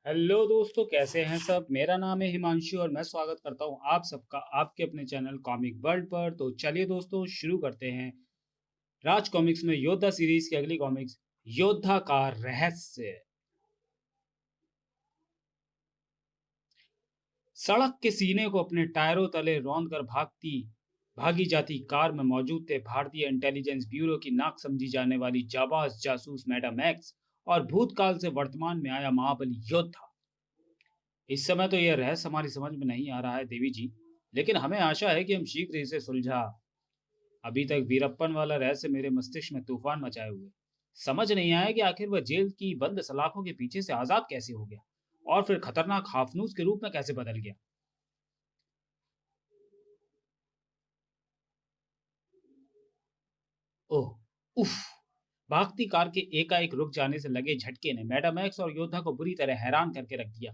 Hello दोस्तों, कैसे हैं सब। मेरा नाम है हिमांशु और मैं स्वागत करता हूं आप सबका आपके अपने चैनल कॉमिक वर्ल्ड पर। तो चलिए दोस्तों, शुरू करते हैं राज कॉमिक्स में योद्धा सीरीज की अगली कॉमिक्स, योद्धा का रहस्य। सड़क के सीने को अपने टायरों तले रौंद कर भागी जाती कार में मौजूद थे भारतीय इंटेलिजेंस ब्यूरो की नाक समझी जाने वाली जाबाज जासूस मैडम एक्स और भूतकाल से वर्तमान में आया महाबली योद्धा। इस समय तो यह रहस्य हमारी समझ में नहीं आ रहा है देवी जी, लेकिन हमें आशा है कि हम शीघ्र इसे सुलझा। अभी तक वीरप्पन वाला रहस्य मेरे मस्तिष्क में तूफान मचाए हुए। समझ नहीं आया कि आखिर वह जेल की बंद सलाखों के पीछे से आजाद कैसे हो गया और फिर खतरनाक हाफनूस के रूप में कैसे बदल गया। ओह, उफ। भागती कार के एकाएक रुक जाने से लगे झटके ने मैडम एक्स और योद्धा को बुरी तरह हैरान करके रख दिया।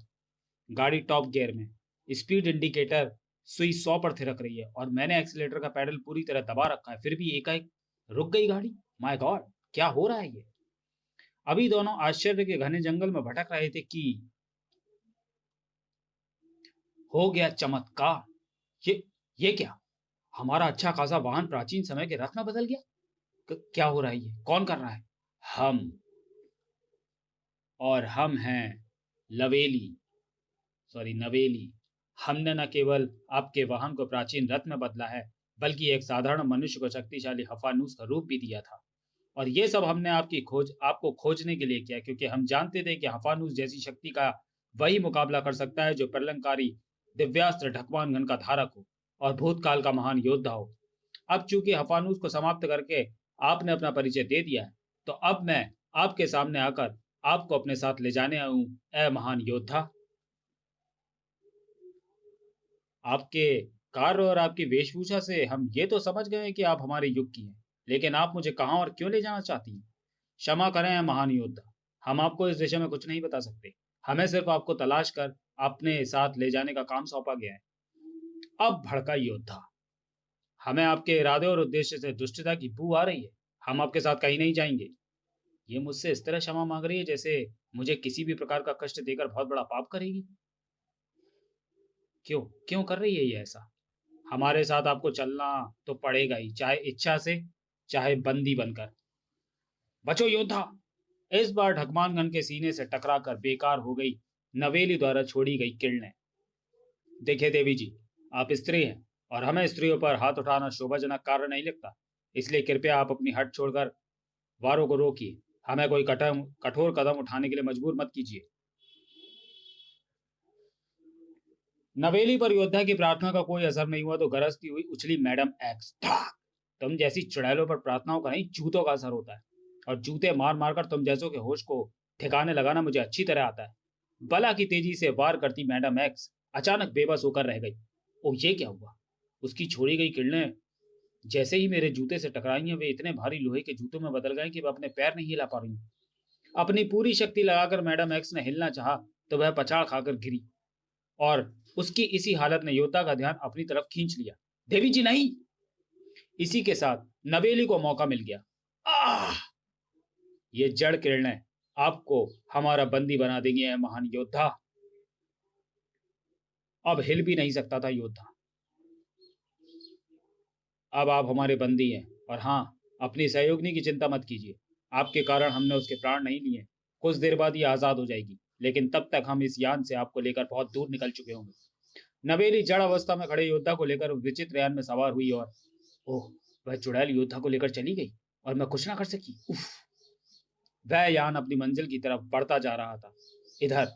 गाड़ी टॉप गियर में, स्पीड इंडिकेटर सुई 100 पर थिरक रही है और मैंने एक्सीलेटर का पैडल पूरी तरह दबा रखा है, फिर भी एकाएक रुक गई गाड़ी। माय गॉड, क्या हो रहा है ये। अभी दोनों आश्चर्य के घने जंगल में भटक रहे थे कि हो गया चमत्कार। ये ये क्या, हमारा अच्छा खासा वाहन प्राचीन समय के रथ में बदल गया। क्या हो रहा है, ये कौन कर रहा है। हम, और हम हैं लवेली, सॉरी नवेली। हमने न केवल आपके वाहन को प्राचीन रथ में बदला है, बल्कि एक साधारण मनुष्य को शक्तिशाली हफानूस का रूप भी दिया था। और ये सब हमने आपको खोजने के लिए किया, क्योंकि हम जानते थे कि हफानूस जैसी शक्ति का वही मुकाबला कर सकता है जो प्रलंकारी दिव्यास्त्र ढकवान गण का धारक हो और भूतकाल का महान योद्धा हो। अब चूंकि हफानूस को समाप्त करके आपने अपना परिचय दे दिया है, तो अब मैं आपके सामने आकर आपको अपने साथ ले जाने आया हूं, ए महान योद्धा। आपके कार्य और आपकी वेशभूषा से हम ये तो समझ गए हैं कि आप हमारे युग की हैं, लेकिन आप मुझे कहाँ और क्यों ले जाना चाहती हैं। क्षमा करें महान योद्धा, हम आपको इस दिशा में कुछ नहीं बता सकते। हमें सिर्फ आपको तलाश कर अपने साथ ले जाने का काम सौंपा गया है। अब भड़का योद्धा, हमें आपके इरादे और उद्देश्य से दुष्टता की बू आ रही है। हम आपके साथ कहीं नहीं जाएंगे। ये मुझसे इस तरह क्षमा मांग रही है जैसे मुझे किसी भी प्रकार का कष्ट देकर बहुत बड़ा पाप करेगी। क्यों क्यों कर रही है ये ऐसा। हमारे साथ आपको चलना तो पड़ेगा ही, चाहे इच्छा से, चाहे बंदी बनकर। बचो योद्धा। इस बार ढकमानगन के सीने से टकराकर बेकार हो गई नवेली द्वारा छोड़ी गई किरणें। देखिए देवी जी, आप स्त्री हैं और हमें स्त्रियों पर हाथ उठाना शोभाजनक कार्य नहीं लगता। इसलिए कृपया आप अपनी हट छोड़कर वारों को रोकिए। हमें कोई कठोर कदम उठाने के लिए मजबूर मत कीजिए। नवेली पर योद्धा की प्रार्थना का कोई असर नहीं हुआ तो गरजती हुई उछली मैडम एक्स। तुम जैसी चुड़ैलों पर प्रार्थनाओं का नहीं, जूतों का असर होता है। और जूते मार मार कर तुम जैसों के होश को ठिकाने लगाना मुझे अच्छी तरह आता है। बला की तेजी से वार करती मैडम एक्स अचानक बेबस होकर रह गई। ओ, ये क्या हुआ। उसकी छोड़ी गई किरणें जैसे ही मेरे जूते से टकराई हैं, वे इतने भारी लोहे के जूतों में बदल गए कि मैं अपने पैर नहीं हिला पा रही हूँ। अपनी पूरी शक्ति लगाकर मैडम एक्स ने हिलना चाहा तो वह पछाड़ खाकर गिरी और उसकी इसी हालत ने योद्धा का ध्यान अपनी तरफ खींच लिया। देवी जी नहीं। इसी के साथ नवेली को मौका मिल गया। आह! ये जड़ किरणें आपको हमारा बंदी बना देंगे है महान योद्धा। अब हिल भी नहीं सकता था योद्धा। अब आप हमारे बंदी हैं। और हाँ, अपनी सहयोगिनी की चिंता मत कीजिए। आपके कारण हमने उसके प्राण नहीं लिए। कुछ देर बाद ये आजाद हो जाएगी, लेकिन तब तक हम इस यान से आपको लेकर बहुत दूर निकल चुके होंगे। नवेली जड़ अवस्था में खड़े योद्धा को लेकर उस विचित्र यान में सवार हुई और ओह, वह चुड़ैल योद्धा को लेकर चली गई और मैं कुछ ना कर सकी। उफ। वह यान अपनी मंजिल की तरफ बढ़ता जा रहा था। इधर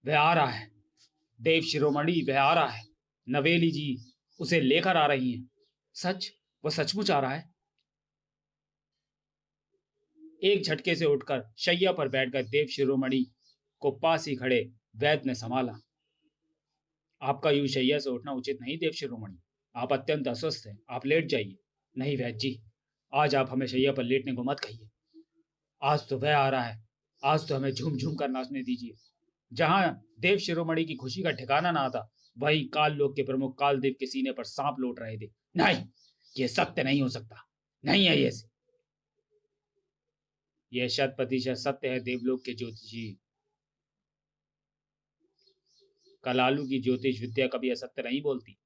वह आ रहा है। देव शिरोमणि वह आ रहा है। नवेली जी उसे लेकर आ रही हैं। सच, वह सचमुच आ रहा है। एक झटके से उठकर शैया पर बैठकर देव शिरोमणि को पास ही खड़े वैद्य ने संभाला। आपका यूं शैया से उठना उचित नहीं देव शिरोमणि। आप अत्यंत अस्वस्थ हैं, आप लेट जाइए। नहीं वैद्य जी, आज आप हमें शैया पर लेटने को मत कहिए। आज तो वह आ रहा है। आज तो हमें झूम झूम कर नाचने दीजिए। जहां देव शिरोमणि की खुशी का ठिकाना ना था, वही काल लोक के प्रमुख कालदेव के सीने पर सांप लौट रहे थे। नहीं, ये सत्य नहीं हो सकता। नहीं है यह शत प्रतिशत सत्य है देवलोक के ज्योतिषी। कलालू की ज्योतिष विद्या कभी असत्य नहीं बोलती।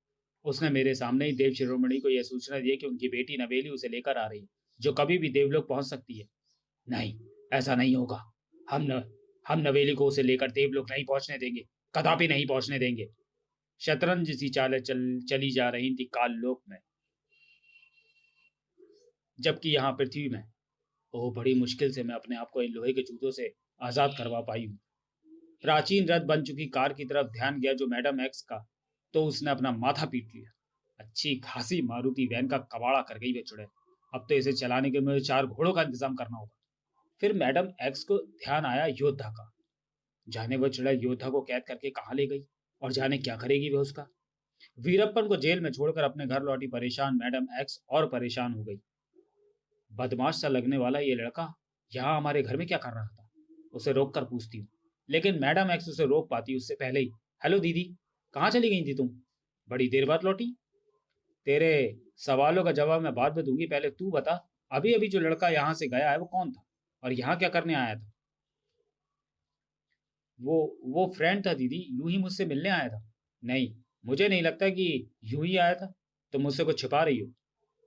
उसने मेरे सामने ही देव शिरोमणि को यह सूचना दी कि उनकी बेटी नवेली उसे लेकर आ रही है, जो कभी भी देवलोक पहुंच सकती है। नहीं, ऐसा नहीं होगा। हम न हम नवेली को उसे लेकर देवलोक नहीं पहुंचने देंगे, कदापि नहीं पहुंचने देंगे। शतरंज सी चालें चली जा रही थी काल लोक में, जबकि यहाँ पृथ्वी में ओह बड़ी मुश्किल से मैं अपने आप को इन लोहे के जूतों से आजाद करवा पाई हूँ। प्राचीन रथ बन चुकी कार की तरफ ध्यान गया जो मैडम एक्स का, तो उसने अपना माथा पीट लिया। अच्छी खासी मारुति वैन का कबाड़ा कर गई वे चुड़ैल। अब तो इसे चलाने के लिए मुझे 4 घोड़ों का इंतजाम करना होगा। फिर मैडम एक्स को ध्यान आया योद्धा का। जाने वह चुड़ैल योद्धा को कैद करके कहाँ ले गई, और जाने क्या करेगी वह उसका। वीरप्पन को जेल में छोड़कर अपने घर लौटी परेशान मैडम एक्स और परेशान हो गई। बदमाश सा लगने वाला ये लड़का यहाँ हमारे घर में क्या कर रहा था, उसे रोक कर पूछती हूँ। लेकिन मैडम एक्स उसे रोक पाती उससे पहले ही। हेलो दीदी, कहाँ चली गई थी तुम? बड़ी देर बाद लौटी। तेरे सवालों का जवाब मैं बाद में दूंगी, पहले तू बता, अभी अभी जो लड़का यहाँ से गया है वो कौन था, और यहाँ क्या करने आया था? वो फ्रेंड था दीदी, यूं ही मुझसे मिलने आया था। नहीं, मुझे नहीं लगता कि यूं ही आया था, तुम मुझसे कुछ छिपा रही हो।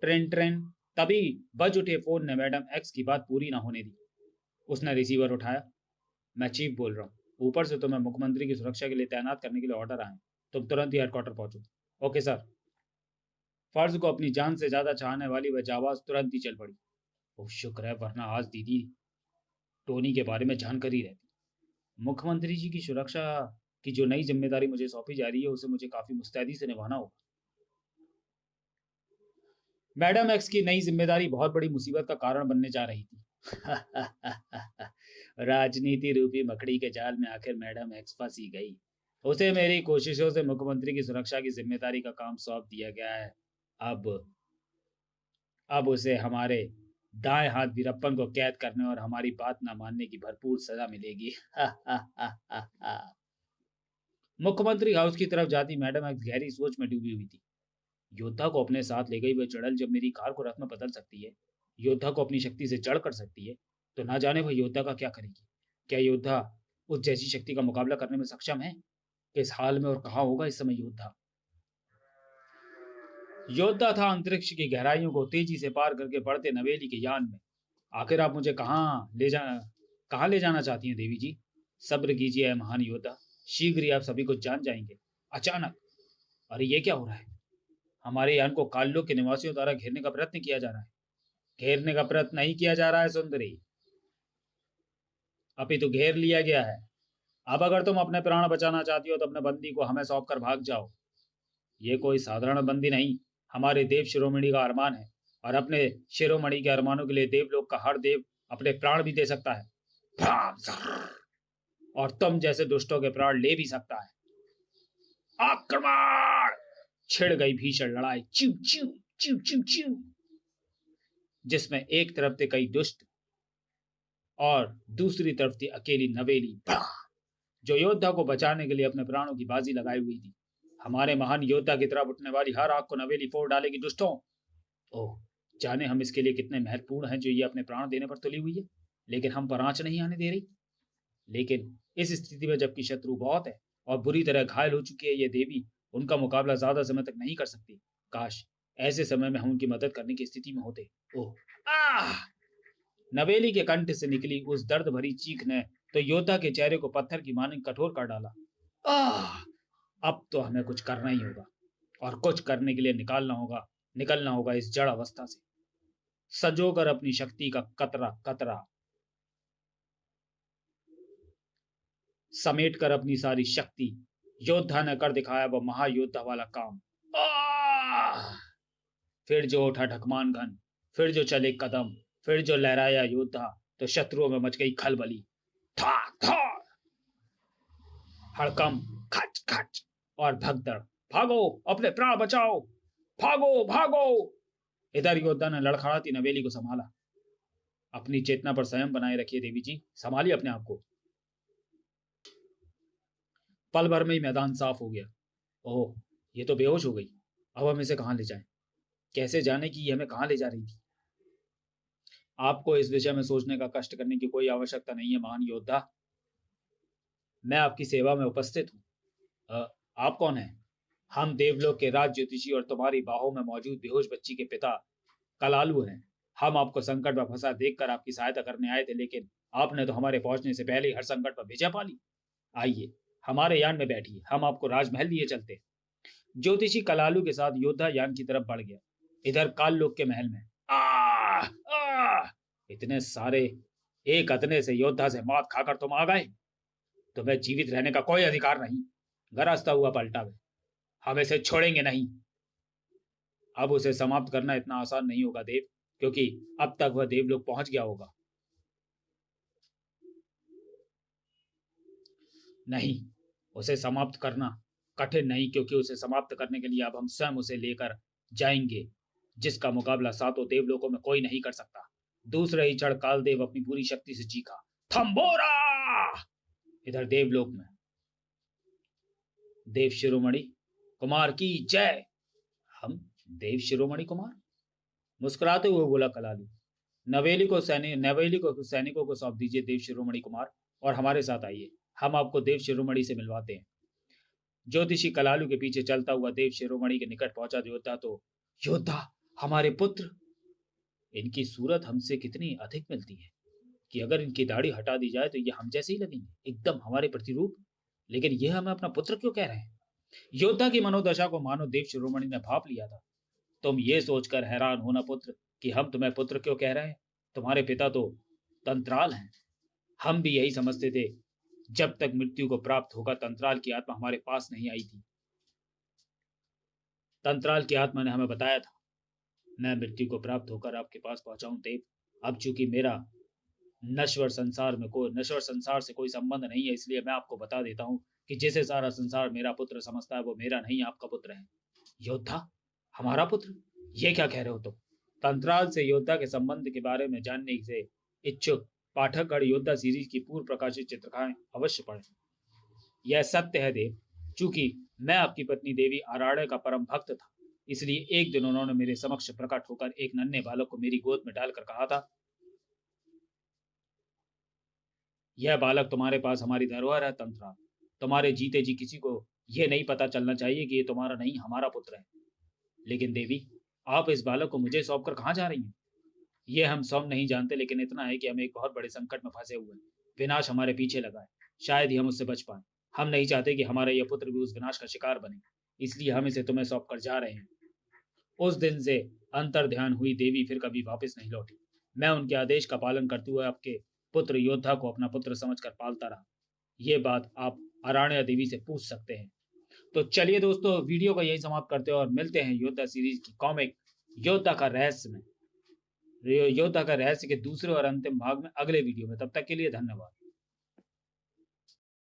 Train train. तभी बज उठे फोन ने मैडम एक्स की बात पूरी ना होने दी। उसने रिसीवर उठाया। मैं चीफ बोल रहा हूँ, ऊपर से तुम्हें मुख्यमंत्री की सुरक्षा के लिए तैनात करने के लिए ऑर्डर आए। तुम तुरंत ही हेडक्वार्टर पहुंचो। Okay sir. फर्ज को अपनी जान से ज्यादा चाहने वाली वह जाबाज तुरंत ही चल पड़ी। ओह शुक्र है, वरना आज दीदी टोनी के बारे में जानकारी रहती। मुख्यमंत्री जी की सुरक्षा की जो नई जिम्मेदारी मुझे सौंपी जा रही है उसे मुझे काफी मुस्तैदी से निभाना होगा। मैडम एक्स की नई जिम्मेदारी बहुत बड़ी मुसीबत का कारण बनने जा रही थी। राजनीति रूपी मकड़ी के जाल में आखिर मैडम एक्स फंसी गई। उसे मेरी कोशिशों से मुख्यमंत्री की सुरक्षा की जिम्मेदारी का काम सौंप दिया गया है। अब अब उसे हमारे दाएं हाथ वीरप्पन को कैद करने और हमारी बात न मानने की भरपूर सजा मिलेगी। मुख्यमंत्री हाउस की तरफ जाती मैडम एक्स गहरी सोच में डूबी हुई थी। योद्धा को अपने साथ ले गई वह चुड़ैल जब मेरी कार को रथ में बदल सकती है, योद्धा को अपनी शक्ति से जड़ कर सकती है, तो ना जाने वह योद्धा का क्या करेगी। क्या योद्धा उस जैसी शक्ति का मुकाबला करने में सक्षम है? किस हाल में और कहाँ होगा इस समय योद्धा? योद्धा था अंतरिक्ष की गहराइयों को तेजी से पार करके बढ़ते नवेली के यान में। आखिर आप मुझे कहाँ ले जाना चाहती हैं देवी जी? सब्र कीजिए है महान योद्धा, शीघ्र ही आप सभी कुछ जान जाएंगे। अचानक, अरे ये क्या हो रहा है? हमारे यान को काल्लो के निवासियों द्वारा घेरने का प्रयत्न किया जा रहा है। घेरने का प्रयत्न नहीं किया जा रहा है सुंदरी, अभी तो घेर लिया गया है। अब अगर तुम अपने प्राण बचाना चाहती हो तो अपने बंदी को हमें सौंप कर भाग जाओ। ये कोई साधारण बंदी नहीं, हमारे देव शिरोमणि का अरमान है, और अपने शिरोमणि के अरमानों के लिए देवलोक का हर देव अपने प्राण भी दे सकता है। और तुम जैसे दुष्टों के प्राण ले भी सकता है। आक्रमण! छिड़ गई भीषण लड़ाई, चिव चिव चिव चिव चिव, जिसमें एक तरफ थे कई दुष्ट और दूसरी तरफ थी अकेली नवेली, जो योद्धा को बचाने के लिए अपने प्राणों की बाजी लगाई हुई थी। हमारे महान योद्धा की तरफ उठने वाली हर आग को नवेली फोड़ डालेगी दुष्टों। ओह, जाने हम इसके लिए कितने महत्वपूर्ण हैं जो ये अपने प्राण देने पर तुली हुई है, लेकिन हम पर आंच नहीं आने दे रही। लेकिन इस स्थिति में जबकि शत्रु बहुत है और बुरी तरह घायल हो चुकी है ये देवी, उनका मुकाबला ज्यादा समय तक नहीं कर सकती। काश ऐसे समय में हम उनकी मदद करने की स्थिति में होते। ओह, आह! नवेली के कंठ से निकली उस दर्द भरी चीख ने तो योद्धा के चेहरे को पत्थर की मानक कठोर कर डाला। आह! अब तो हमें कुछ करना ही होगा, और कुछ करने के लिए निकलना होगा इस जड़ अवस्था से, संजोकर अपनी शक्ति का कतरा कतरा समेट कर अपनी सारी शक्ति। योद्धा ने कर दिखाया वह महायोद्धा वाला काम। आह! फिर जो उठा ढकमान घन, फिर जो चले कदम, फिर जो लहराया योद्धा, तो शत्रुओं में मच गई खलबली। था था हड़कम, खच खच और भगदड़। भागो, अपने प्राण बचाओ, भागो भागो! इधर योद्धा ने लड़खड़ाती नवेली को संभाला। अपनी चेतना पर संयम बनाए रखिए देवी जी, संभालिए अपने आप को। पल भर में ही मैदान साफ हो गया। ओह, ये तो बेहोश हो गई। अब हम इसे कहाँ ले जाएं? कैसे जाने कि ये हमें कहाँ ले जा रही थी? आपको इस विषय में सोचने का कष्ट करने की कोई आवश्यकता नहीं है महान योद्धा, मैं आपकी सेवा में उपस्थित हूँ। आप कौन हैं? हम देवलोक के राज ज्योतिषी और तुम्हारी बाहों में मौजूद बेहोश बच्ची के पिता कलालू हैं। हम आपको संकट में फंसा देखकर आपकी सहायता करने आए थे, लेकिन आपने तो हमारे पहुंचने से पहले ही हर संकट पर विजय पा ली। आइए, हमारे यान में बैठिए, हम आपको राजमहल लिए चलते हैं। ज्योतिषी कलालू के साथ योद्धा यान की तरफ बढ़ गया। इधर काललोक के महल में आह आह इतने सारे एक अदने से योद्धा से मात खाकर तुम आ गए। तुम्हें जीवित रहने का कोई अधिकार नहीं। गरजता हुआ पलटा वे। हम इसे छोड़ेंगे नहीं। अब उसे समाप्त करना इतना आसान नहीं होगा देव, क्योंकि अब तक वह देवलोक पहुंच गया होगा। नहीं, उसे समाप्त करना कठिन नहीं, क्योंकि उसे समाप्त करने के लिए अब हम स्वयं उसे लेकर जाएंगे, जिसका मुकाबला सातों देवलोकों में कोई नहीं कर सकता। दूसरे ही क्षण कालदेव अपनी पूरी शक्ति से चीखा, थम्बोरा! इधर देवलोक में देव शिरोमणि कुमार की जय। हम देव शिरोमणि कुमार? मुस्कुराते हुए बोला कलालू। नवेली को सैनिकों को सौंप दीजिए देव शिरोमणि कुमार, और हमारे साथ आइए। हम आपको देव शिरोमणि से मिलवाते हैं। ज्योतिषी कलालू के पीछे चलता हुआ देव शिरोमणि के निकट पहुंचा। योद्धा, हमारे पुत्र। इनकी सूरत हमसे कितनी अधिक मिलती है कि अगर इनकी दाढ़ी हटा दी जाए तो ये हम जैसे ही लगेंगे, एकदम हमारे प्रतिरूप। लेकिन यह हमें अपना पुत्र क्यों कह रहे हैं? योद्धा की मनोदशा को मानो देव शिरोमणि ने भाप लिया था। तुम ये सोचकर हैरान होना पुत्र कि हम तुम्हें पुत्र क्यों कह रहे हैं। तुम्हारे पिता तो तंत्राल हैं। हम भी यही समझते थे जब तक मृत्यु को प्राप्त होगा तंत्राल की आत्मा हमारे पास नहीं आई थी। तंत्राल की आत्मा ने हमें बताया था। मैं मृत्यु को प्राप्त होकर आपके पास पहुंचा हूं देव। अब चूंकि मेरा नश्वर संसार से कोई संबंध नहीं है, इसलिए मैं आपको बता देता हूं कि जिसे सारा संसार मेरा पुत्र समझता है वो मेरा नहीं, आपका पुत्र है। योद्धा, हमारा पुत्र? ये क्या कह रहे हो तुम? तंत्राल से योद्धा के संबंध के बारे में जानने से इच्छुक पाठकगण योद्धा सीरीज की पूर्व प्रकाशित चित्रकथाएं अवश्य पढ़ें। यह सत्य है देव, चूंकि मैं आपकी पत्नी देवी आराड़े का परम भक्त था, इसलिए एक दिन उन्होंने मेरे समक्ष प्रकट होकर एक नन्हे बालक को मेरी गोद में डालकर कहा था, यह बालक तुम्हारे पास हमारी धरोहर है तंत्रा। तुम्हारे जीते जी किसी को यह नहीं पता चलना चाहिए कि ये तुम्हारा नहीं, हमारा पुत्र है। लेकिन देवी, आप इस बालक को मुझे सौंप कर कहाँ जा रही हैं? ये हम सब नहीं जानते, लेकिन इतना है कि हम एक बहुत बड़े संकट में फंसे हुए हैं। विनाश हमारे पीछे लगा है। शायद ही हम उससे बच पाए। हम नहीं चाहते कि हमारा यह पुत्र भी उस विनाश का शिकार बने, इसलिए हम इसे तुम्हें सौंप कर जा रहे हैं। उस दिन से अंतर ध्यान हुई देवी फिर कभी वापस नहीं लौटी। मैं उनके आदेश का पालन करते हुए आपके पुत्र योद्धा को अपना पुत्र समझकर पालता रहा। ये बात आप अराण्या देवी से पूछ सकते हैं। तो चलिए दोस्तों, वीडियो को यही समाप्त करते हैं और मिलते हैं योद्धा सीरीज की कॉमिक योद्धा का रहस्य में, योद्धा का रहस्य के दूसरे और अंतिम भाग में अगले वीडियो में। तब तक के लिए धन्यवाद।